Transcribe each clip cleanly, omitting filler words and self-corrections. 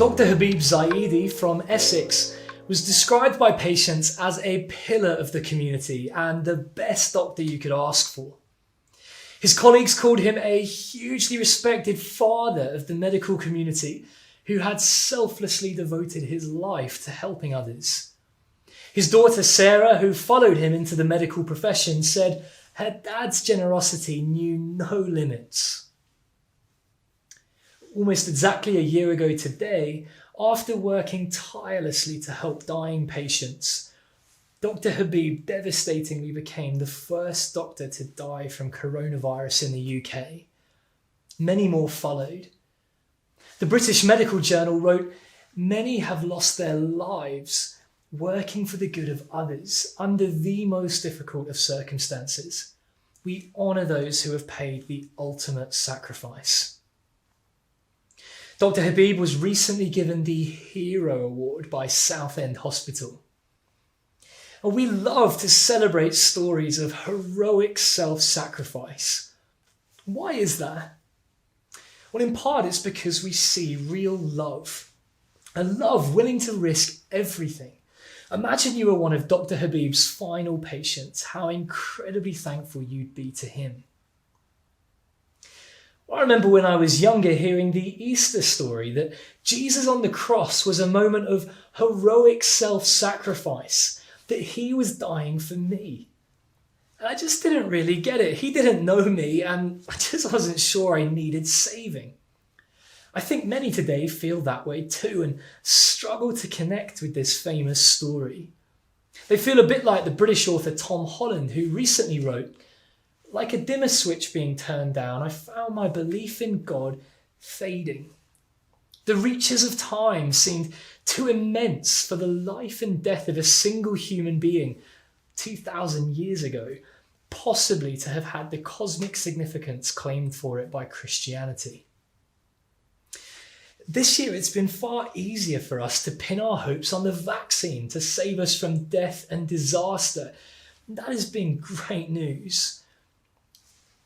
Dr. Habib Zaidi from Essex was described by patients as a pillar of the community and the best doctor you could ask for. His colleagues called him a hugely respected father of the medical community who had selflessly devoted his life to helping others. His daughter Sarah, who followed him into the medical profession, said her dad's generosity knew no limits. Almost exactly a year ago today, after working tirelessly to help dying patients, Dr. Habib devastatingly became the first doctor to die from coronavirus in the UK. Many more followed. The British Medical Journal wrote, "Many have lost their lives working for the good of others under the most difficult of circumstances. We honour those who have paid the ultimate sacrifice." Dr. Habib was recently given the Hero Award by Southend Hospital. And we love to celebrate stories of heroic self-sacrifice. Why is that? Well, in part it's because we see real love, a love willing to risk everything. Imagine you were one of Dr. Habib's final patients, how incredibly thankful you'd be to him. I remember when I was younger hearing the Easter story that Jesus on the cross was a moment of heroic self-sacrifice, that he was dying for me. And I just didn't really get it. He didn't know me and I just wasn't sure I needed saving. I think many today feel that way too and struggle to connect with this famous story. They feel a bit like the British author Tom Holland, who recently wrote, "Like a dimmer switch being turned down, I found my belief in God fading. The reaches of time seemed too immense for the life and death of a single human being 2,000 years ago, possibly to have had the cosmic significance claimed for it by Christianity." This year it's been far easier for us to pin our hopes on the vaccine to save us from death and disaster. That has been great news.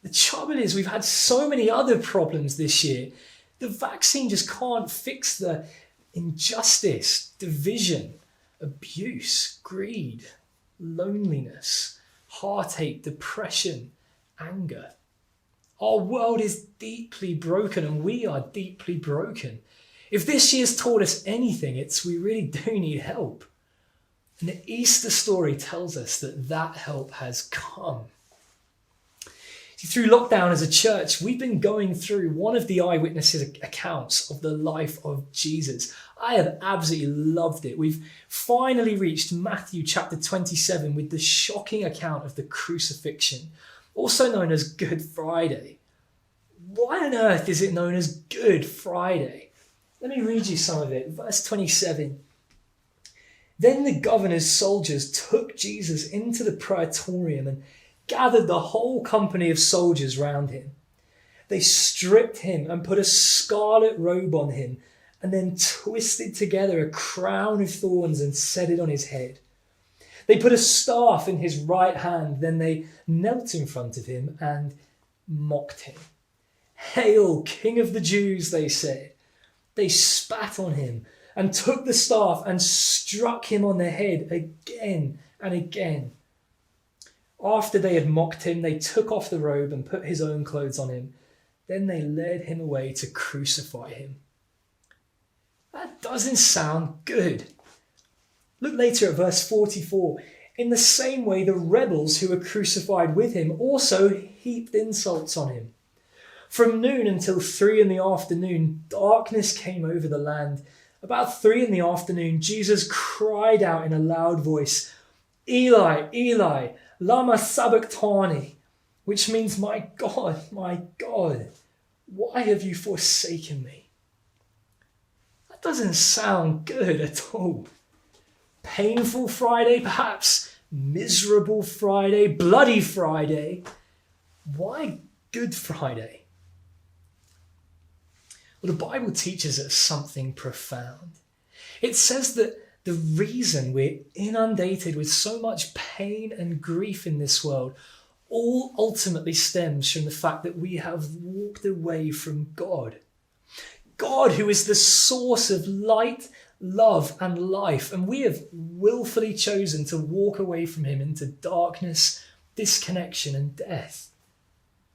The trouble is we've had so many other problems this year. The vaccine just can't fix the injustice, division, abuse, greed, loneliness, heartache, depression, anger. Our world is deeply broken and we are deeply broken. If this year's taught us anything, it's we really do need help. And the Easter story tells us that that help has come. Through lockdown as a church, we've been going through one of the eyewitnesses' accounts of the life of Jesus. I have absolutely loved it. We've finally reached Matthew chapter 27 with the shocking account of the crucifixion, also known as Good Friday. Why on earth is it known as Good Friday? Let me read you some of it. Verse 27. "Then the governor's soldiers took Jesus into the praetorium and gathered the whole company of soldiers round him. They stripped him and put a scarlet robe on him and then twisted together a crown of thorns and set it on his head. They put a staff in his right hand, then they knelt in front of him and mocked him. 'Hail, King of the Jews,' they said. They spat on him and took the staff and struck him on the head again and again. After they had mocked him, they took off the robe and put his own clothes on him. Then they led him away to crucify him." That doesn't sound good. Look later at verse 44. "In the same way, the rebels who were crucified with him also heaped insults on him. From noon until 3 p.m, darkness came over the land. About 3 p.m, Jesus cried out in a loud voice, 'Eli, Eli, lama sabachthani,' which means, my God, why have you forsaken me?" That doesn't sound good at all. Painful Friday, perhaps? Miserable Friday? Bloody Friday? Why Good Friday? Well, the Bible teaches us something profound. It says that the reason we're inundated with so much pain and grief in this world all ultimately stems from the fact that we have walked away from God. God who is the source of light, love, and life. And we have willfully chosen to walk away from him into darkness, disconnection, and death.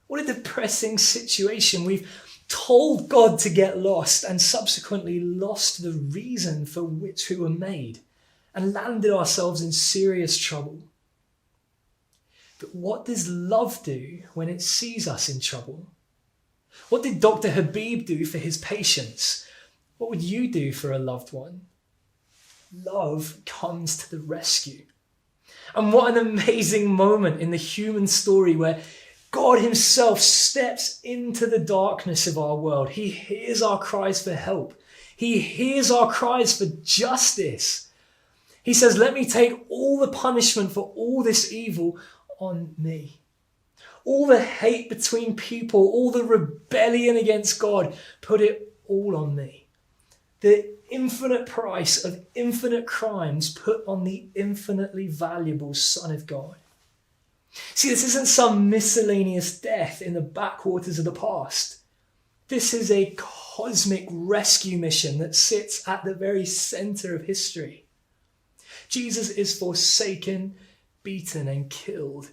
What a depressing situation. We've told God to get lost and subsequently lost the reason for which we were made and landed ourselves in serious trouble. But what does love do when it sees us in trouble? What did Dr. Habib do for his patients? What would you do for a loved one? Love comes to the rescue. And what an amazing moment in the human story where God himself steps into the darkness of our world. He hears our cries for help. He hears our cries for justice. He says, let me take all the punishment for all this evil on me. All the hate between people, all the rebellion against God, put it all on me. The infinite price of infinite crimes put on the infinitely valuable Son of God. See, this isn't some miscellaneous death in the backwaters of the past. This is a cosmic rescue mission that sits at the very center of history. Jesus is forsaken, beaten, and killed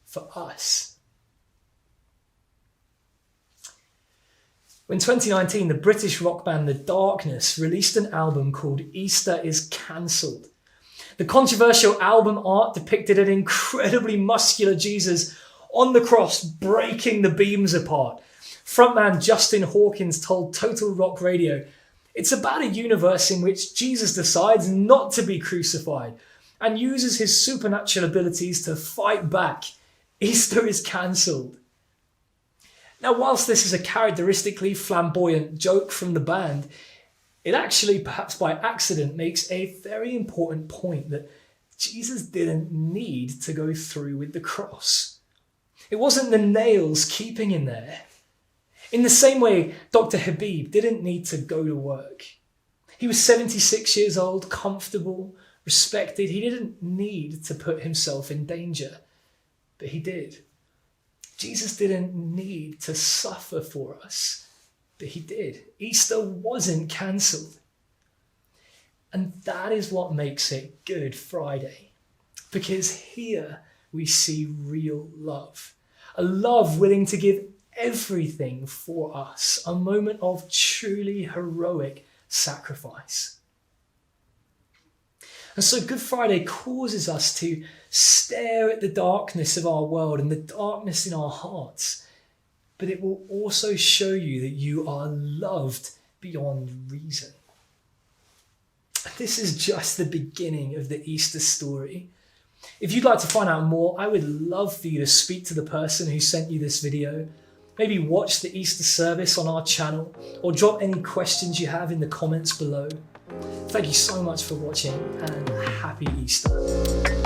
for us. In 2019, the British rock band The Darkness released an album called Easter is Cancelled. The controversial album art depicted an incredibly muscular Jesus on the cross, breaking the beams apart. Frontman Justin Hawkins told Total Rock Radio, "It's about a universe in which Jesus decides not to be crucified and uses his supernatural abilities to fight back. Easter is cancelled." Now, whilst this is a characteristically flamboyant joke from the band, it actually, perhaps by accident, makes a very important point that Jesus didn't need to go through with the cross. It wasn't the nails keeping him there. In the same way, Dr. Habib didn't need to go to work. He was 76 years old, comfortable, respected. He didn't need to put himself in danger, but he did. Jesus didn't need to suffer for us, but he did. Easter wasn't cancelled. And that is what makes it Good Friday. Because here we see real love. A love willing to give everything for us. A moment of truly heroic sacrifice. And so Good Friday causes us to stare at the darkness of our world and the darkness in our hearts. But it will also show you that you are loved beyond reason. This is just the beginning of the Easter story. If you'd like to find out more, I would love for you to speak to the person who sent you this video. Maybe watch the Easter service on our channel or drop any questions you have in the comments below. Thank you so much for watching and happy Easter.